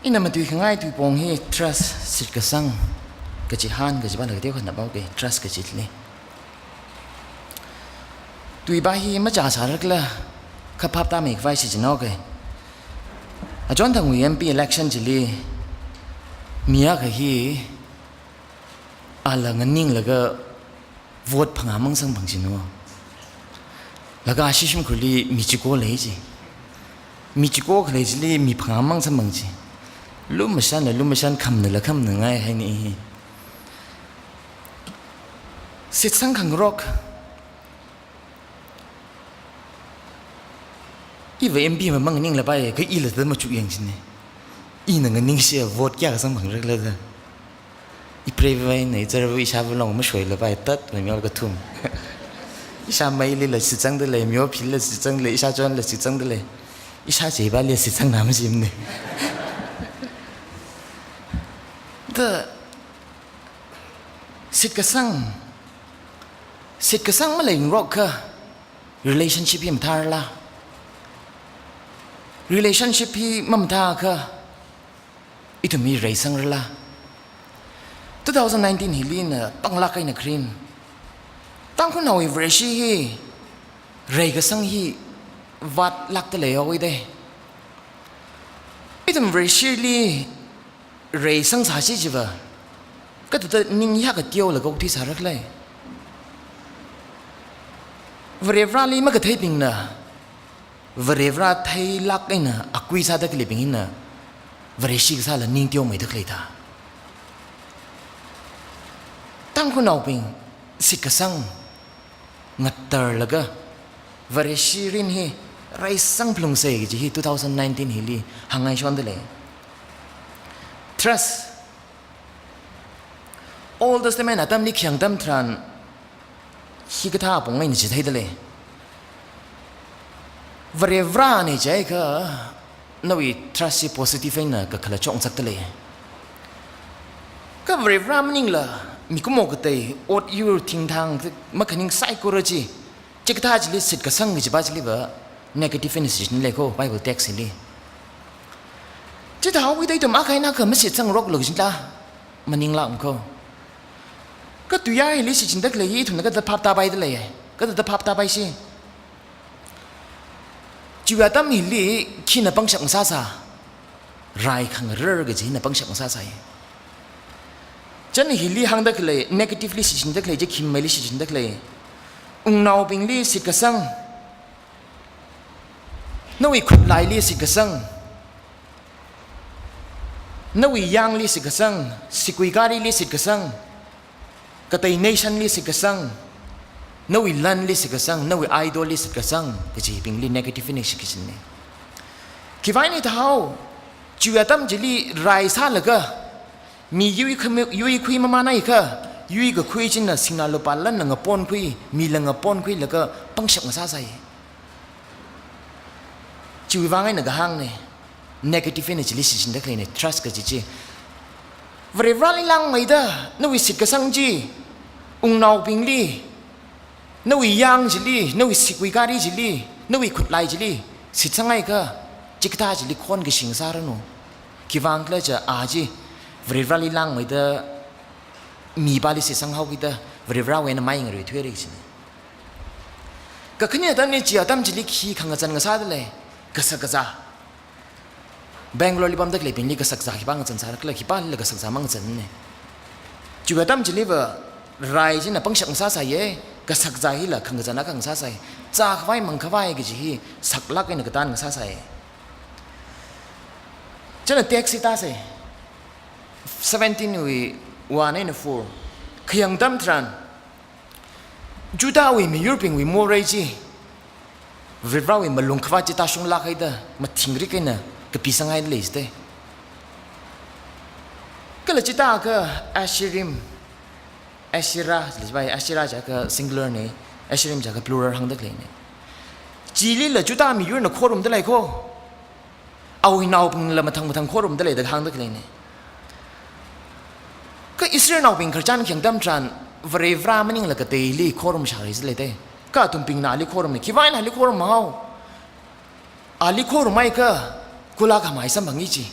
อินามตุยข้างง่ายตุยปองให้ trust สิทธิ์กษังกะจิฮันกะจิบ้านเดียวกันนับเอาไป trust กะจิตเลยตุยบาฮีมาจ่าสารักละขับภาพตามอีกไฟสิจินอกเลยอาจารย์ทางวีเอ็มพีelectionจิลีมีอะไรฮีอะไรเงินนิ่งแล้วก็โหวตพังอามังสังพังจิโน่แล้วก็อาชีพคุลีมีจิโก้เลยจีมีจิโก้เลยจีลีมีพังอามังสังพังจีลุ่มไม่ชันเลยลุ่มไม่ชันคำหนึ่งละคำหนึ่งไงให้นี่สิทธิ์สังขังรอกอีเวเอ็มพีมันมั่งนิ่งละไปก็อีละเดินมาจุยอย่างจีนี่อีนั่งนิ่งเสียโหวตยากสังพังเรื่องเลยอีเพลย์ไว้ไหนจะรู้อิชาบุลงไม่ช่วยละไปตัดไม่มีอะไรก็ทุ่มอิชาไม่เลยละสิจังเดเลยมีว่าพิลละสิจังเลยอิชาจวนละสิจังเดเลยอิชาเจ็บเลยสิจังน้ำจิ้มเนี่ยแต่สิทธิ์กษังมาเลยงรอกค่ะ relationship ที่มันทาร์ละ relationship ที่มันทาร์ค่ะอีทุ่มมีไรสังละ2019 ฮิลินตั้งลักไอ้นักเรียนตั้งคนเอาอีเวรชีฮีเรย์ก็สังฮีวัดลักตะเลยเอาไว้ได้ไอ้ตัวเวรชีลีเรย์สังสาชีจีบะก็ตัวนิ่งยากกับเดียวแล้วก็ที่สารักเลยเวรฟราลีมันก็เทปิงนะเวรฟราไทยลักไอ้น่ะอักวิซาตะกลิปิงน่ะเวรชีก็ซาละนิ่งเดียวไม่ตะกลิตาตั้งคนเอาเป็นสิกสังงัดตร์แล้วก็วริชีรินฮีไรสังพลุงเสกจีฮี2019ฮิลีหังไงชวนเดเลย trust all the time นะตั้มนี่เขียงตั้มทรานฮีก็ท่าปงไงนี่จิตให้เดเลยวริวรานี่ใจก็น่าวิ trust ที่ positive นะก็ขลังจงสักเดเลยก็วริวรามันนิ่งละมีก็มองกันแต่อดยูทิ้งทางมาขันยิงไซโคโลจีเจ้าท่าจิลิสิทธิ์กษังจิบาจิลิบะ negative energy นี่เลยก็ไปกับเท็กซี่เลยเจ้าท่าเอาไว้ได้ตัวมาใครน่าคือไม่สิทธิ์สังรกหรอกจินตามันยิงละมันก็ตัวย่าลิสิจินตะเลยยี่ถุนก็จะพับตาไปได้เลยก็จะพับตาไปสิจิวาตั้มฮิลีขี้น่ะปังฉักซาซาไรขังเร่อก็จีน่ะปังฉักซาซาฉันฮิลีหังดักเลย negatively สิจินดักเลยจะคิมไม่ลิสิจินดักเลยนาวปิงลีสิกษังนวิขุดไลลีสิกษังนวิยังลีสิกษังสิกุยการีลีสิกษังกตัยเนชั่นลีสิกษังนวิลันลีสิกษังนวิไอดอลลีสิกษังก็จะปิงลี negative นี่สิกษังเนี่ยคิดว่านี่เท่าจิวตั้มจิลีไรซาเลยก็มียุยคุยมาไหนค่ะยุยก็คุยจริงนะสิ่งนั้นเราปาลันนังปอนคุยมีลังปอนคุยแล้วก็ปังฉักมาซาใส่จิวว่าไงนังห้างเนี่ย negative เนี่ยจิลิสิจินดักเลยเนี่ย trust ก็จิวริวราลิลังไม่ได้นวิสิกสังจีนาวปิงลีนวิยังจิลีนวิสิกุยการีจิลีนวิขุดไลจิลีสิสังไงค่ะจิกตาจิลิคนก็สิงสารโนคิดว่าอังกฤษจะอาจีวริวราลิลังไม่ได้มีบาลิสิสังหาวิดาวริวราเวนไม่ยังรู้ทั่วเลยสิก็ขึ้นอย่างนี้จีอาตั้มจิลิขี้ขังกันกันซาดเลยก็สักกะซาBangalore ลิบัมดักเลยเป็นลีก็สักกะซาขี้บ้างกันซาก็เลยขี้บ้านเลยก็สักกะซามั่งจันเนี่ยจีอาตั้มจิลิว่าไรจีน่ะปังฉักซาใส่ก็สักกะซาฮิละขังกันนักขังซาใส่จากไว้มังขวายก็จีฮีสักลักไอ้นักตันซาใส่ฉันน่ะเท็กซี่ตาใส่17 we 194ขยังตั้มทรานจุดาวิมียุโรปีวิโมเรจีวิบราวิมาลงขวาจิตาชงลักให้ได้มาทิ้งริกันนะก็พิสังให้เลยสิก็เลยจิตาก็แอชิริมแอชิราหรือว่าแอชิราจากก็ singular เนี่ยแอชิริมจากก็ plural หังดักเลยเนี่ยจีลีเลยจุดามียุโรนโครุมได้เลยก็เอาหินเอาเป็นละมาทางโครุมได้เลยแต่หังดักเลยเนี่ยก็อิสราเอลเป็นขจันเขียงดำจันวริวรามันยังละก็เตลีโครมชาลิสเลยเต้ก็ตุ่มปิงนาลิโครมเนี่ยคิดว่านาลิโครมมาเอาอาลิโครมไม่ก็กุลาขมายสัมผัสนี้จี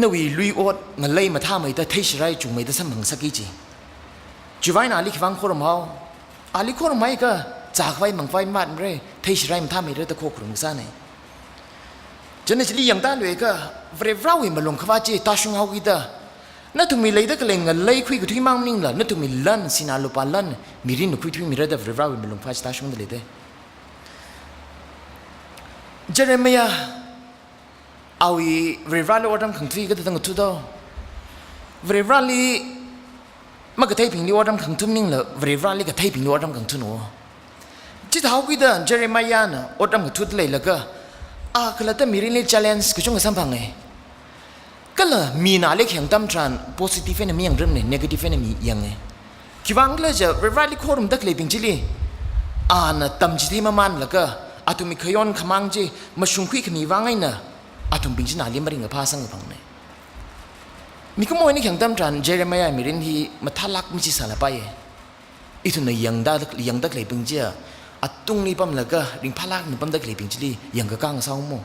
นวีลุยอดเงาเลยมาท่าไม่ได้เทชไรจุงไม่ได้สมังสักกี่จีจูไว้นาลิขวังโครมเฮาอาลิโครมไม่ก็จากไว้มังไฟมาดเร่เทชไรมาท่าไม่ได้ตะโคกรุงซาเนี่ยจนในชีวิตยังต้านเลยก็เวรเราเองมาลงขวาจีตาชุงเฮากีตานั่นถูกมีเลยได้ก็เลยเงาเลยคุยกับที่มั่งนิ่งละนั่นถูกมีลันสินาลูปาลันมีรินคุยที่มีเรื่องเวรเราเองมาลงขวาจีตาชุงเลยได้เจเรมียาเอาอีเวรเราอดำขังที่ก็ต้องกุดเอาเวรเราลีมันก็เทพิงลีอดำขังทุ่มนิ่งละเวรเราลีก็เทพิงลีอดำขังทุ่นหัวจิตเฮากีตาเจเรมียานะอดำขังทุ่นเลยละก็ก็เลยต้องมีเรื่อง challenge ก็ช่วงสัมพันธ์ไงก็เลยมีนาเล็กอย่างตั้มทราน positive เนี่ยมีอย่างเริ่มเนี่ย negative เนี่ยมีอย่างไงคิดว่าก็เลยจะ rewrite โค้ดมันตักเลยเป็นจิลีน่ะตั้มจิตที่มันแล้วก็ตุมีขย้อนขมังจีมาชุ่มคุยขมีว่างไงน่ะตุเป็นจินาเลี้ยงมาเรื่องกับภาษาสังพังเนี่ยมีข้อมูลนี่อย่างตั้มทรานเจเรมียามีเรื่องที่มาทัลักมิจิสารไปอีทุนเนี่ยยังตักเลยเป็นจีตุงนี่ปั๊มแล้วก็ริงพลักนี่ปั๊มตักเลยเป็นจิลียังก็กังเศร้าโม่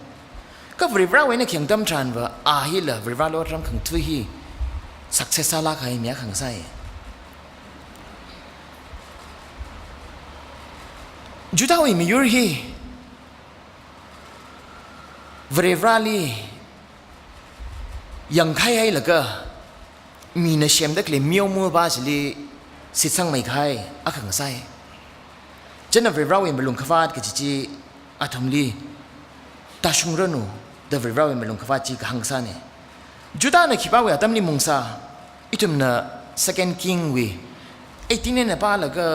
ก็บริวารไว้ในเขียงตั้มทรานว่าฮิละบริวารรถรำขังทุยฮี success ลากให้เมียขังไส้จุดเอาอีมียูร์ฮีบริวารลียังใครให้ละก็มีในเชื่อมตักเลยมีอมัวบ้าจิลีสิสังไม่ใครขังไส้เจ้าหน้าบริวารเองมาลงขวาดกับจีทำลีตาชุงเรนูเดวิดเราเองมาลงขวาจีกับฮังซาเนี่ยจุดนั้นคิดว่าตั้มนี่มุงซาอีทุ่มน่ะ second king วี18เนี่ยป้าแล้วก็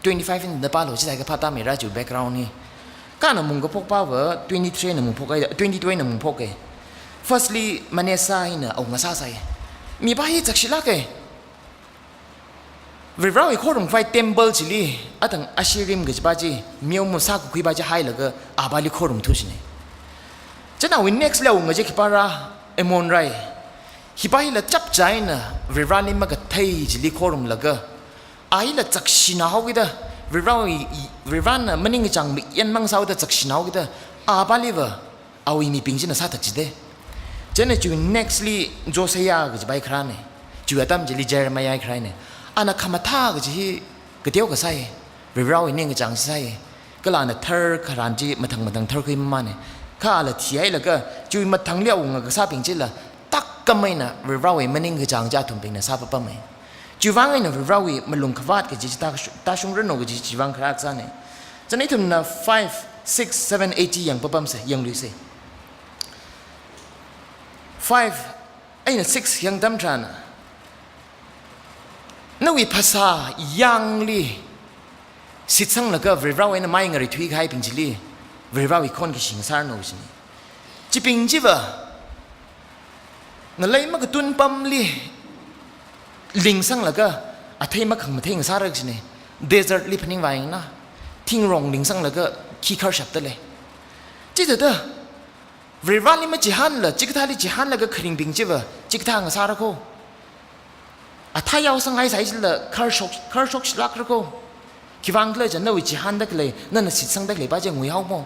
25เนี่ยป้าเราจะได้กับพัตตามีราจู background นี่การน่ะมุงก็พกป้าว่า23เนี่ยมุงพกไอ้22เนี่ยมุงพกไอ้ firstly มันเนี่ยซาเนี่ยเอาเงาซาใส่มีป้าที่จักชิลักไอ้วิเราอีกคนลงไฟเต็มเบลจิลีตั้งอาชีริมกับจีบ้าจีมีอมุสากุคุยบ้าจีไฮแล้วก็บาลีคนลงทุสิเนี่ยจะน่าวิน next level กับจีคิปาระเอมอนไรคิปาฮิละจับใจนะวิรานี่มันก็เทจิลีคนลงแล้วก็ฮิละจักชินาฮาวิดะวิราน่ะมันนี่จังมียันมังสาวแต่จักชินาฮาวิดะบาลีวะเอาอีมีปิงจิน่ะซาตักจิเดจะน่าจู nextly โจเซียกับจีบ้าคราเนี่ยจูตั้มจิลีเจอร์มายาคราเนี่ยอันนั้นคำท่าก็จะที่กระเดียวก็ใส่เรื่องเราเองก็จังใส่ก็ลานะเธอขรานจีมาทางเธอเคยมาเนี่ยข้าละเทียแล้วก็จุยมาทางเลี้ยวงก็ทราบเป็นจีละตักก็ไม่นะเรื่องเราเองมันเองก็จังจะทุ่มเป็นนะทราบปะไหมจุยว่างไงนะเรื่องเราเองมันลงขวาดก็จะตาชงเรื่องก็จะจุยว่างคราดซะเนี่ยจะนี่ทุ่มนะ5 6 7 8อย่างปะปั๊มเสียยังดูสิ5ไอ้เนี่ย6ยังตั้มทรานนวิภาษายังลีสิทธิ์สังแล้วก็เวราวเอ็นไม่เงยทุยใครเป็นจิลีเวราวอีกคนก็ชิงสารโน้สิจิเป็นจิบะนั่นเลยมันก็ตุนปั๊มลีลิงสังแล้วก็เทมักขังมาเทงสารก็สิเนี่ยเดสเซอร์ลีพนิงไว้นะทิ้งรองลิงสังแล้วก็ขี้ข้าวฉับตัวเลยจิตเด้อเวราวลีมันจิฮันละจิกท่าลีจิฮันแล้วก็คริงเป็นจิบะจิกท่างสารก็ถ้ายาวสังไห้ใส่ละคาร์ช็อกลักแล้วก็คิดว่าเลยจะนั่งวิจิฮันได้เลยนั่นสิสังได้เลยป้าจะงวยเอาโม่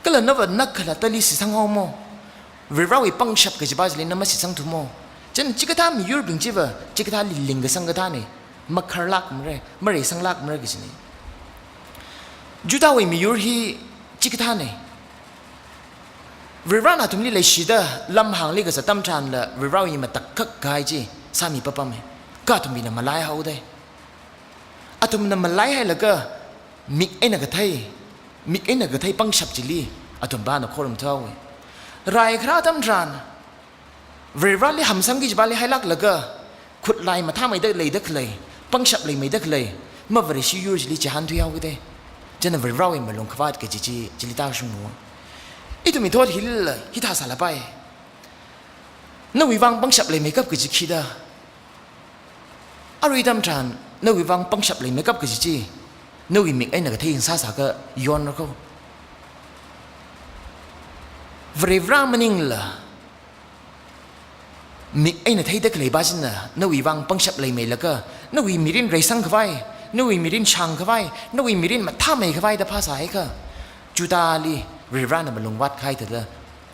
ก็เลยนั่งวันนักขนาดตะลีสิสังเอาโม่เวลาวิปังชับก็จะป้าจะเลยนั่งมาสิสังทุ่มโม่จนจิกท่ามียูร์บิงจิบะจิกท่าลิงก็สังก็ท่านี่มาคาร์ลักมันเลยมาเรสังลักมันเลยก็สิเนี่ยจุดเอาไว้มียูร์ฮีจิกท่านี่เวลาหน้าทุ่มนี่เลยชีดะลำหางเลยก็จะตั้มทานละเวลาวิมาตักกักกายจีสามีป้าไหมก็ทุ่มมีน้ำมาไล่เขาได้ทุ่มน้ำมาไล่ให้แล้วก็มิกเอ็นก็ไทยปังฉับจิลีทุ่มบ้านเราโคตรเท่าเลยรายคราตั้มทานเวลาเลยหำซ้ำกิจบ้านเลยให้ลักแล้วก็ขุดลายมาท่าไม่ได้เลยได้เลยปังฉับเลยไม่ได้เลยเมื่อวันที่ยูจิลีจะหันทุยเอาก็ได้จะนั่งเวลาเองมาลงขวาดกับจิลีตาชุ่มหัวทุ่มมีโทษหิลเลยฮิตาสารไปนั่งวิวังปังฉับเลยไม่กับกิจคิดาอะไรตั้มทานนั่งวิวังปังฉับเลยไม่กับกิจจีนั่งวิมิกไอ้หนักที่อินซาสาก็ย้อนแล้วก็เวลามันนิ่งละมิกไอ้หนักที่ได้เลยบ้าจินะนั่งวิวังปังฉับเลยไม่แล้วก็นั่งวิมิรินไรสังเข้าไปนั่งวิมิรินช่างเข้าไปนั่งวิมิรินมาท่าไม่เข้าไปแต่ภาษาไอ้ก็จุดาลีเวลานั้นมันลงวัดใครแต่ละ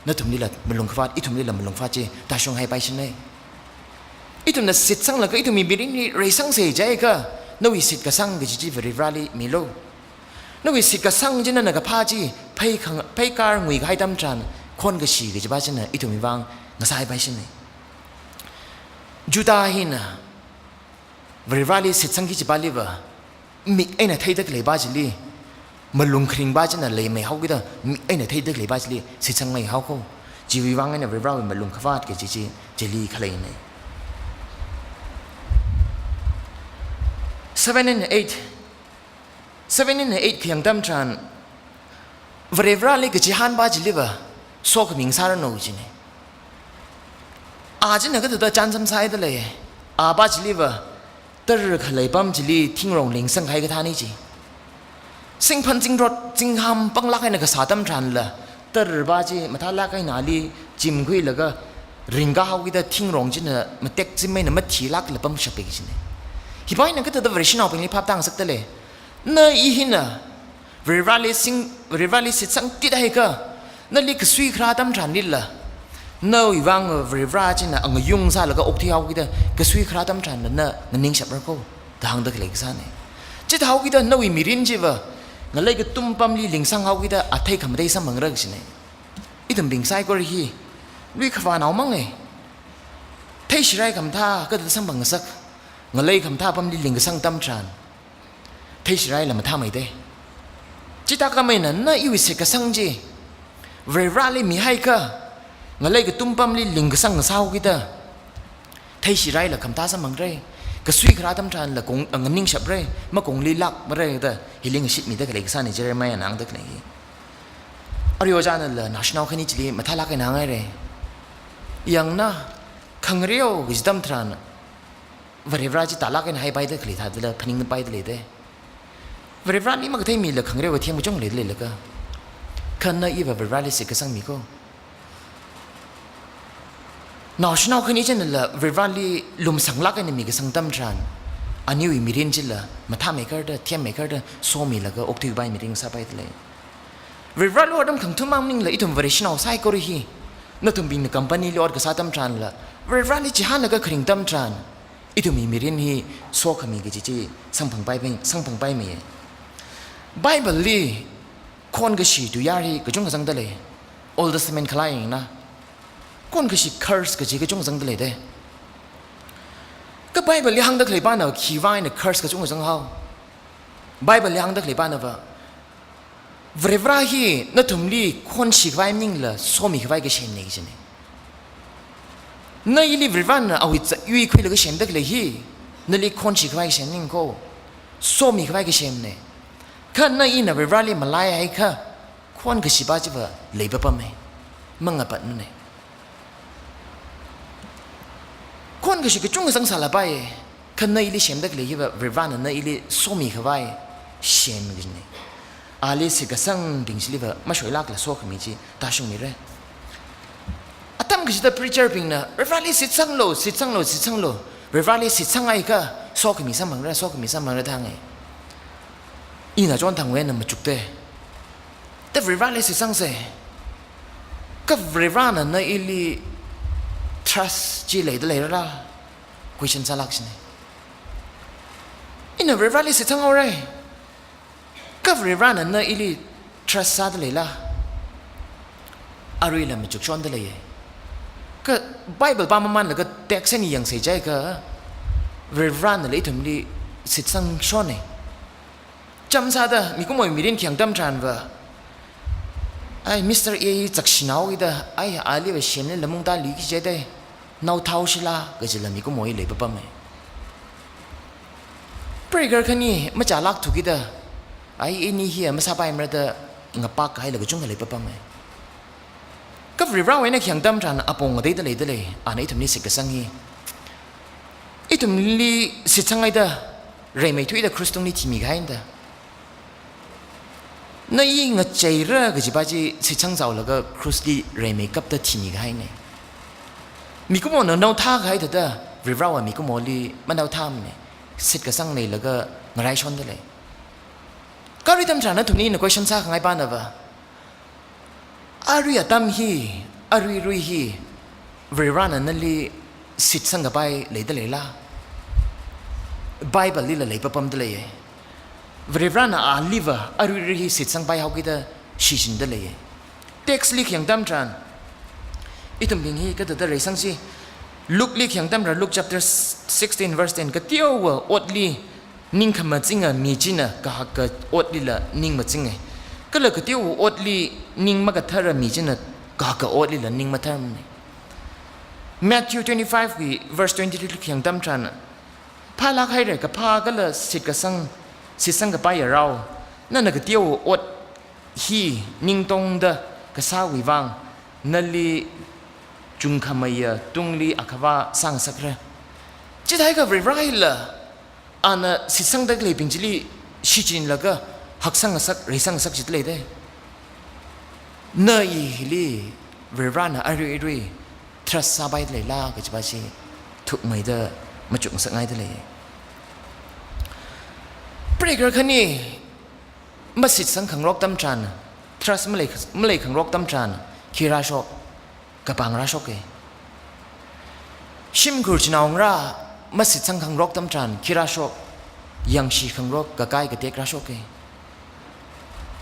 นั่นทุ่มนี่แหละมันลงฟ้าอีทุ่มนี่แหละมันลงฟ้าจีตาชงให้ไปฉันเลยอีทุ่มน่ะสิทธิ์สังแล้วก็อีทุ่มมีบิรินี่เรสังเสียใจก็นั่นวิสิทธิ์กับสังก็จีบริวารีมีโลนั่นวิสิทธิ์กับสังจีนั่นก็พาจีไปการงุยก็ให้ดำจันคนก็ฉีก็จีบ้าฉันน่ะอีทุ่มมีวางงั้นสายไปฉันเลยจุดาหินะบริวารลีสิทธิ์สังกิจบาลีวะมีไอ้เนี่ยไทยเด็กเลยบ้าจิลีมันลุงคริงบ้าจันน่ะเลยไม่เขาก็ได้มีไอ้เนี่ยไทยเด็กเลยบ้าจิลีสิทธิ์สังไม่เขาเขาจีวิวังไอ้เนี่ยบริวารมันลุงขวาดกับจีเจลีขเลยเนี่ย7 and 8ขยังดำจันบริวารลีกับจีฮันบ้าจิลีวะโซกมิงสารโนจิเนี่ยอาจจะเนี่ยก็ตัวจันทร์สายตัวเลยบ้าจิลีวะแต่เรื่องอะไรบ้างจิลีทิ้งลงลิงสังใครก็ท่านี่จีสิ่งพันจิงรถจิงหำปังลักให้นักสาดำชันละแต่เรื่องบ้าจีมาท่าลักให้นาลีจิมคุยแล้วก็ริงก้าวกิดทิ้งลงจีเนี่ยมาเต็กจิมไม่เนี่ยมาทีลักเลยปั้มชับไปจีเนี่ยฮิบายนั่นก็ตัวเวอร์ชันเอาเป็นลิภาพตั้งสักตัวเลยนั่นอีหินะเวลาลิสิสังติดให้ก็นั่นลิกสุยคราดำชันนี่ละนั่นอีวังเวลาจีน่ะอังยุงซาแล้วก็อกที่เอากิดก็สุยคราดำชันนั่นนั่นนิ่งฉับแล้วก็ทางเด็กเล็กซาเนี่ยจีท้าวกิดนั่นอีมิรินจีวะงั้นเลยก็ตุ้มปั๊มลีลิงสังเอากิดอัฐิคำได้สัมมังรักสิเนี่ยอีทุ่มลิงไซก็รีฮีลุยขวานเอามั่งไงเทชิไรคำท่าก็จะสัมบังสักงั้นเลยคำท่าปั๊มลีลิงก็สังตั้มชันเทชิไรละมันท่าไม่ได้จิตากรรมนั้นน่ะอีวิเศษก็สังจีเวลาเลยมีให้ก็งั้นเลยก็ตุ้มปั๊มลีลิงก็สังเศร้ากิดเทชิไรละคำท่าสัมมังไรก็สุยคราตั้มชันละกงงั้นนิ่งฉับไรมากงลีลักมาไรแต่ฮิลิงชิดมีแต่ก็เลยก็สันนี่จะได้ไม่นางเด็กไหนอริโอจานั่นละนาชนาขณิจิลีมาท่าลักให้นางไงเลยอย่างน่ะขังเรียวกิจตั้มทรานวริวราจิตาลักให้นายไปเด็กเลยท่าเดลพนิงไปเดลเด้วริวรานี่มันก็ที่มีละขังเรียวเทียมมุจงเลยเลยละก็ขันน่ะอีวริวราลิสิกสังมีก็นาชนาขณิจินั่นละวริวราลีลุมสังลักให้นมีก็สังตั้มทรานอันนี้วิมิรินจิละมาท่าไม่ก็ได้เทียมไม่ก็ได้โซมีละก็อกที่ใบมิริงซาไปเดลเวลาเราดำขังทุ่มมั่งนิ่งเลยอีทุ่มวริชนาไซก็รีฮีนั่นทุ่มบินคัมปานีลอดก็สาตั้มทรานละเวลาลิจิฮันก็คริงตั้มทรานอีทุ่มมีรินฮีโซขมีกิจิสังพังไปเป็นสังพังไปมีไบเบิลลีคนก็ชีดูยารีก็จงสังเดเลย Old Testament ขลายอย่างนะคนก็ชี curse ก็จีก็จงสังเดเลยเด้ก็ไบเบิลลีหังเด็กเลยบ้านเราขีวายเนี่ย curse ก็จงสังเขาไบเบิลลีหังเด็กเลยบ้านเราวริวราฮีนั่นทุ่มลีคนชิกไว้มิ่งละโซมีไว้ก็เชนนี่จีเนี่ยนั่นอีลีวริวานเอาอิจยุยคุยแล้วก็เชนเด็กเลยฮีนั่นลีคนชิกไว้เชนนิ่งก็โซมีไว้ก็เชนเนี่ยข้านั่นอีน่ะวริวราลีมาไล่ให้ข้าคนก็ชิบะจีบะเลยแบบไม่มังงะปัดนั่นเนี่ยคนก็ชิก็จงสังสารไปข้านั่นอีลีเชนเด็กเลยฮีแบบวริวานนั่นอีลีโซมีไว้เชนจีเนี่ยอาลีสิกสังบิงสิลิบะมาช่วยลักละโซขมิจิตาชงมีเร่อาตั้มก็จะได้ preacher บิงนะเรฟราลีสิทธิ์สังโลเรฟราลีสิทธิ์สังไอ้ก็โซขมิสัมมังเร่ทางไงอีน่าจวนทางเว้นน่ะมาจุกเตะแต่เรฟราลีสิทธิ์สังเสก็เรฟราน่ะในอีลี trust จีเลยได้เลยละ question สลักสิเนี่ยอีน่าเรฟราลีสิทธิ์สังเอาไรก็เรื่องนั้นน่ะอีลี trust ซาดเลยล่ะอารีละมันจุกชนได้เลยก็ไบเบิลปามันแล้วก็เท็กซ์นี่ยังเสียใจก็เรื่องนั้นเลยถึงดีสิทธิ์สังชนเนี่ยจำซาดะมีก็มวยมีเรื่องเขียงดำทรานว่าไอ้มิสเตอร์เอจักชินเอาอีเด้อไอ้อาลีว่าเชนเนี่ยละมุงตาลีกิเจได้นาวเท้าชิลาก็จะละมีก็มวยเลยปะปั๊มเนี่ยเปรย์กันคนนี้มาจากลักถูกอีเด้อไอ้นี่เฮียมาซาไปมาเด้องับปากให้เลยก็จงกันเลยปะปั๊มเนี่ยก็เรื่องไว้ในเขียงดำทรานอาปงก็ได้เลยอันนี้ทำนี่สิกสังฮีไอ้ทำนี่สิสังไงเด้อเรื่องไม่ทุยเด้อคริสต์นี่ที่มีใครเด้อนั่นยิ่งใจเรื่องก็จะไปที่สิสังเจ้าแล้วก็คริสต์เรื่องไม่กับเด้อที่มีใครเนี่ยมีก็มองเนาท่าใครเด้อเรื่องว่ามีก็มองลีมันเนาท่าเนี่ยสิกสังเนี่ยแล้วก็งไรชนได้เลยก็เรื่องดำทรานนั้นทุกนี้ใน question ซ่าของไอ้บ้านนะวะอารีอาตัมฮี อารุยรุยฮีเวรานันนั่นลีสิทธิ์สังกับไปเลยได้เลยล่ะไบเบิลลีละเลยปะปั๊มได้เลยเวรานันอาลีวะอารุยรุยฮีสิทธิ์สังไปเขาคิดชิชินได้เลยเท็กซ์ลีกอย่างดำจานอีตุ่มพิงฮีก็จะได้เลยสังสิลุกลีกอย่างดำระลุก chapter 16 verse 10ก็เที่ยวว่าอดลีนิ่งขมาจริงมีจีน่ะก็หักอดลีละนิ่งมาจริงไงก็เลยก็เที่ยวอดลีนิ่งมากระเทาระมีจีน่ะก็หักอดลีละนิ่งมาเทามัน Matthew 25 verse 23อย่างดำจานพาลักให้เลยกับพาก็เลยสิทธิ์กับสังกับไปเรานั่นน่ะก็เที่ยวอดฮีนิ่งตรงเด้อก็สาวิวังนั่นลีจุงขมายตุงลีอักว่าสังสักระจิตให้กับริไรล่ะอันสิสังเด็กเลยเป็นจิลีชิจินแล้วก็หักสังสักริสังสักจิตเลยได้เนยฮิลีริไรน่ะอะไรด้วยทรัสสบายเลยล่ะก็จะไปสิถูกไม่ได้มาจุงสักไงได้เลยเปรกระคันนี้มาสิสังขังรกตั้มจานทรัสไม่เลยขังรกตั้มจานคีราชกกับปังราชกเอชิมกุรจนาวรามาสิสังขังรกตั้มจานคีราชกยังชีขังรกกับไก่กับเด็กราชกเอ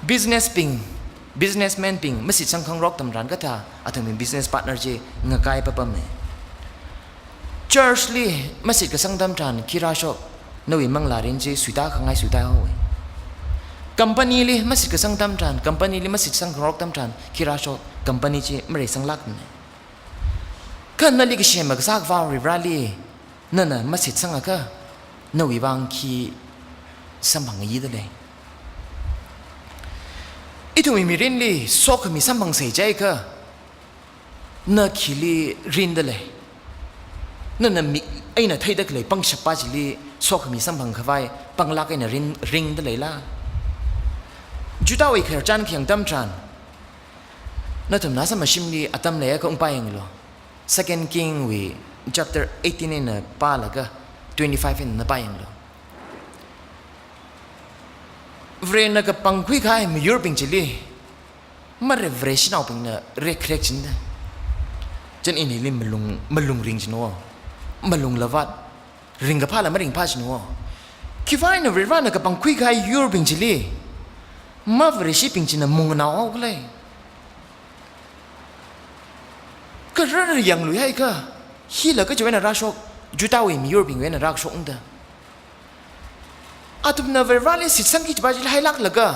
businessman ปิงมาสิสังขังรกตั้มจานก็ท่าอาจจะมี business partner เจงไก่ปะปั๊มเอ church ลีมาสิกับสังตั้มจานคีราชกนวิมังลาเรนเจสุดาขังไงสุดาเอาเอcompany ลีมาสิกับสังตั้มจาน company ลีมาสิสังขังรกตั้มจานคีราชก company เจไม่ได้สังลักเนี่ยก็นั่นลีก็เชื่อมักซักว่าริบราลีนั่นน่ะมาสิสังก็นวิบังคีสัมพังยีดเลยอีทุมีรินลีโซกมีสัมพังเสียใจก็น่ะคีลีรินดเลยนั่นน่ะมีไอ้น่ะไทยดักเลยปังฉับป้าจิลีโซกมีสัมพังขวายปังลักไอ้น่ะรินดเลยล่ะจุดเอาไอ้เขจันเขียงตั้มจานนั่นทำน่าสมัชิมลีอัตมเลยก็อุ้งไปยังโล Second King chapter 18 นี่ป้าละก็25นี่ไปยังโลเวรนักปังคุยข้ามียูโรปิงจิลีมาเรเวรชินเอาปิงน่ะเรคเรกจินเดจนอินี่ลิมมาลุงริงจินวะมาลุงละวัดริงกับผ้าละมาริงผ้าจินวะคิดว่าเนี่ยเวรนักปังคุยข้ายูโรปิงจิลีมาเวรชิปิงจินน่ะมุงนาวเอาเลยก็เรื่องอย่างลุยให้ก็ฮีละก็จะเว้นราชกจุดเอาไว้มียูโรปิงเว้นราชกอุ้งเดอาตุมนาเวราลีสิสังกิจบาจิลให้ลักละก็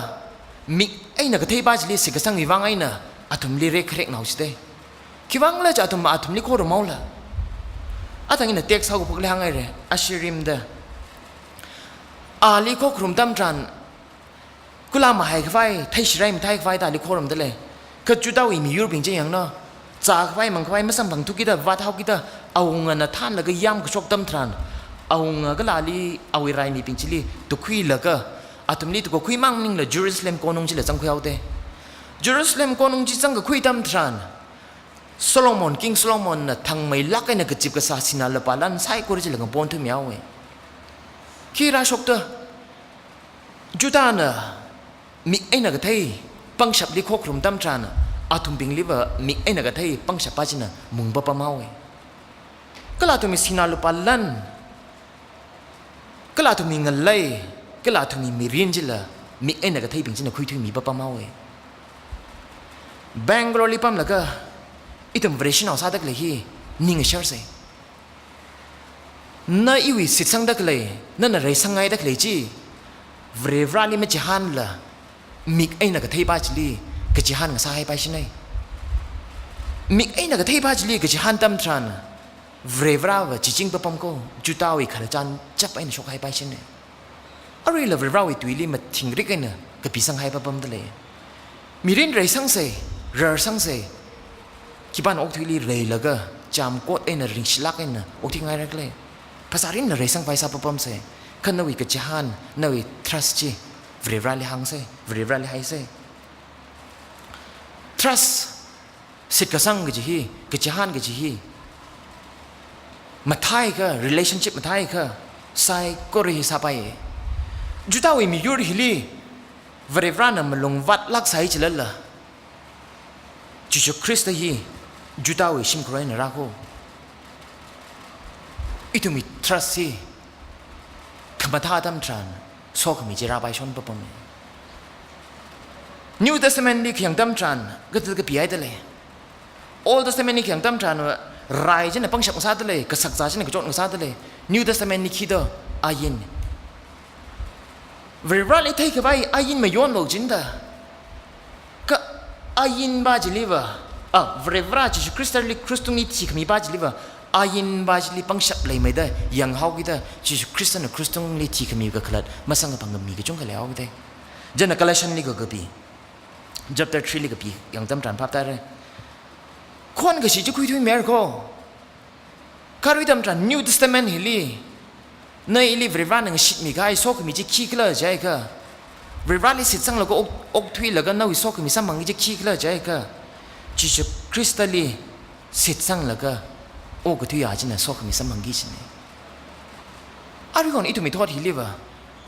มีไอ้นักเทบาจิลีสิกสังวิวังไอ้น่ะอาตุมลีเรกเรกหนาวสิเดคิดวังเลยจะอาตุมลีโครมาละอาตังอินเด็กสาวพวกเลี้ยงไอ้เร่อาชิริมเดอาลีโคครุมตั้มจันกุลามาให้ไฟไทยชิไรไม่ไทยไฟตาลีโครมเดเลยก็จุดเอาไว้มียูโรปิงเจียงเนาะจากไฟมังไฟไม่สัมพังทุกิดาวัดเฮากิดาเอาเงินท่านแล้วก็ย่ำก็ชกตั้มทรานเอาเงินก็ลาลีเอาอะไรมีปิงจิลีตุคุยแล้วก็อาตุมลีตุก็คุยมั่งนิ่งเลยเยรูซาเล็มโกนงจิเลยจังคุยเอาเดเยรูซาเล็มโกนงจิจังก็คุยตั้มทรานโซโลมอนคิงโซโลมอนน่ะทางไม่ลักไอ้น่ะก็จิบกษัตริย์สินาละปาลันไซกุริจิเลยก็บอนทุ่มยาวเว้ยคีราชกเตอจุดานน่ะมีไอ้น่ะก็เทปังฉับลีโคกรุมตั้มทรานอาตุมบิงลิวมีไอ้นักเทยปังฉับป้าจินะมุงบ้าป้าเมาเอก็ลาตุมีสินาลุปัลลันก็ลาตุมีเงินเลยก็ลาตุมีเรียนจิละมีไอ้นักเทยบิงจินะคุยถึงมีบ้าป้าเมาเอแบงกลอลิปัมละก็อีตุมเวรชินเอาซาดักเลยฮีนิ่งเฉยๆน่าอีวิสิสังดักเลยนั่นอะไรสังไงดักเลยจีเวรราลีไม่จะหันละมีไอ้นักเทยป้าจิลีก็จะหันกับสายไปใช่ไหมมีไอ้นักเทพาจลีก็จะหันตั้มทรานเวรวราวจริงๆปะปอมก็จุดเอาอีกขจันจับไอ้นชกให้ไปใช่ไหมอะไรล่ะเวรวราวตุยลีมาทิ้งริกไอ้น่ะก็ปีสังให้ปะปอมทะเลมีเรื่องไรสังเสเรือสังเสที่บ้านอกตุยลีเรแล้วก็จำกดไอ้น่ะริงชิลักไอ้น่ะอกที่ไงรักเลยภาษารินน่ะไรสังไปซาปะปอมเสขันนวิก็จะหันนวิ trust จีเวรวราลีหังเสเวรวราลีให้เสtrust สิทธิ์กสังก็จะฮีก็จะหันก็จะฮีมาไทยก็ relationship มาไทยก็ใส่ก็เรียสาไปจุดเอาไว้มียูริฮิลีเวรวรานะมันลงวัดลักไซจิเลล่ะจุดคริสต์ฮี จุดเอาชิมครอยนรักโออีตุมี trust สิขมาท่าดำจานโซขมีเจราบายชนปปม New Testament นี่เขียงดำจานก็จะก็ปีไอ้เดเลย Old Testament นี่เขียงดำจานว่ารายจะเนี่ยปังฉับอุตสาหเดเลยก็สักษาจะเนี่ยก็โจทย์อุตสาหเดเลย New Testament นี่คิดว่าอายินเวลาเราเทคไปอายินไม่ย้อนโลกจินดาก็อายินบาจิลิวะเวลาจิชุคริสต์ลิคริสตุนี่ที่ขมีบาจิลิวะอายินบาจิลิปังฉับเลยไม่ได้ยังเขาคิดว่าจิชุคริสต์นี่คริสตุนี่ที่ขมีก็ขลัดมาสังกับปังกับมีก็จงกันแล้วก็ได้จะนักเลชันนี่ก็กบีchapter 3 เลยก็ปียังจำจานภาพได้เลยคนก็สิจะคุยด้วยเมริกาคารุยจำจาน New Testament ฮิลีในอิลีเวรานหนึ่งชิดมีก็ไอ้โซกมีจะขี้กล้าใจก็เวรานลิสิตสังแล้วก็อกทุยแล้วก็น่าวิโซกมีสัมมังจะขี้กล้าใจก็จิตคริสตัลลีสิตสังแล้วก็อกทุยอาจจะน่ะโซกมีสัมมังกิจเนี่ยอะไรก่อนอีตุมีทอดฮิลีวะ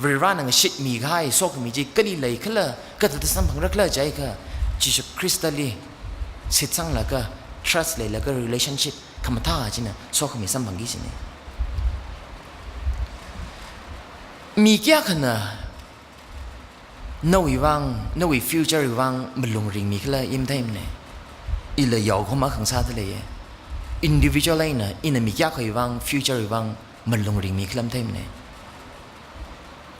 เวลาหนังชิดมีง่ายโซกมีจีก็ลีเลยขึ้นละก็จะสัมผัสรักละใจก็จิตคริสตัลลีสิทธิ์สังแล้วก็ trust เลยแล้วก็ relationship คำท่าจีน่ะโซกมีสัมผัสกี่สิเนี่ยมีแค่ขนาดนวิวังนวิ future วิวังมันลงริงมีขึ้นละยิ่งได้เนี่ยอีเลยยาวเข้ามาขังซาทะเล individual เลยนะอีน่ะมีแค่วิวัง future วิวังมันลงริงมีขึ้นละได้เนี่ย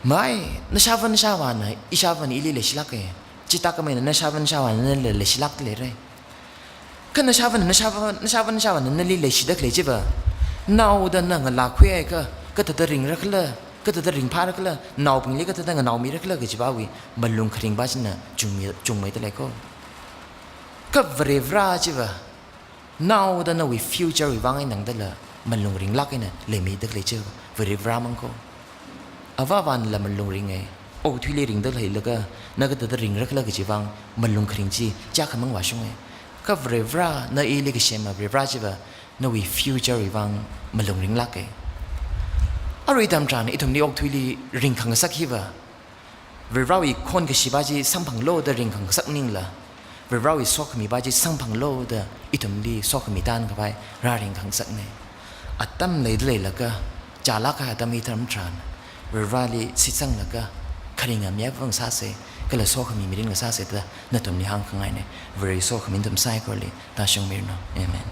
ไม่นชาวันนะอิชาวันอิลีเลชิลักเองจิตตากไม่นะนชาวันนั่นเลชิลักเลยเลยก็นชาวันนั่นลีเลชิดักเลยจีบะน่าวดันนั่งลาคุยก็ตัดริงรักเลยก็ตัดริงพารักเลยน่าวพิงลีก็ตัดนั่งน่าวมีรักเลยก็จีบาวีบรรลุคริงบ้าจินะจุงไม่ตะเลยก็เวรราจีบะน่าวดันน่าวิฟิวเจอร์วิวังไอ้หนังตะเลยบรรลุริงลักไอ้น่ะเลยมีดักเลยจีบะเวรรามังก็อาว่าวันละมันลงริงไงโอ้ทุยเลยริงได้เลยแล้วก็นักก็ตัดริงรักเลยก็จีบังมันลงคริงจีจ้าขมังว่าช่วงไงก็เวรราในเอลิกเชมาเวรราจีบะนวิฟิวเจอร์วังมันลงริงลักไงอะไรตามจานไอ้ตรงนี้โอ้ทุยเลยริงขังสักทีบะเวรราอีกคนก็ชิบาจีสัมพังโลเดริงขังสักนิ่งละเวรราอีสอกมีบาจีสัมพังโลเดไอ้ตรงนี้สอกมีด้านเข้าไปราริงขังสักเนี่ยอัตตั้มเลยแล้วก็จ่าลักหาตามีตามจานเวลาลีสิสังแล้วก็คดีงามแย่ฟังซาเซก็เลยโซ่ขมีมิรินกับซาเซแต่นั่นตรงนี้ห่างข้างในเนี่ยเวลาโซ่ขมิ้นทำไซก็เลยตาชงมิรโนเอเมน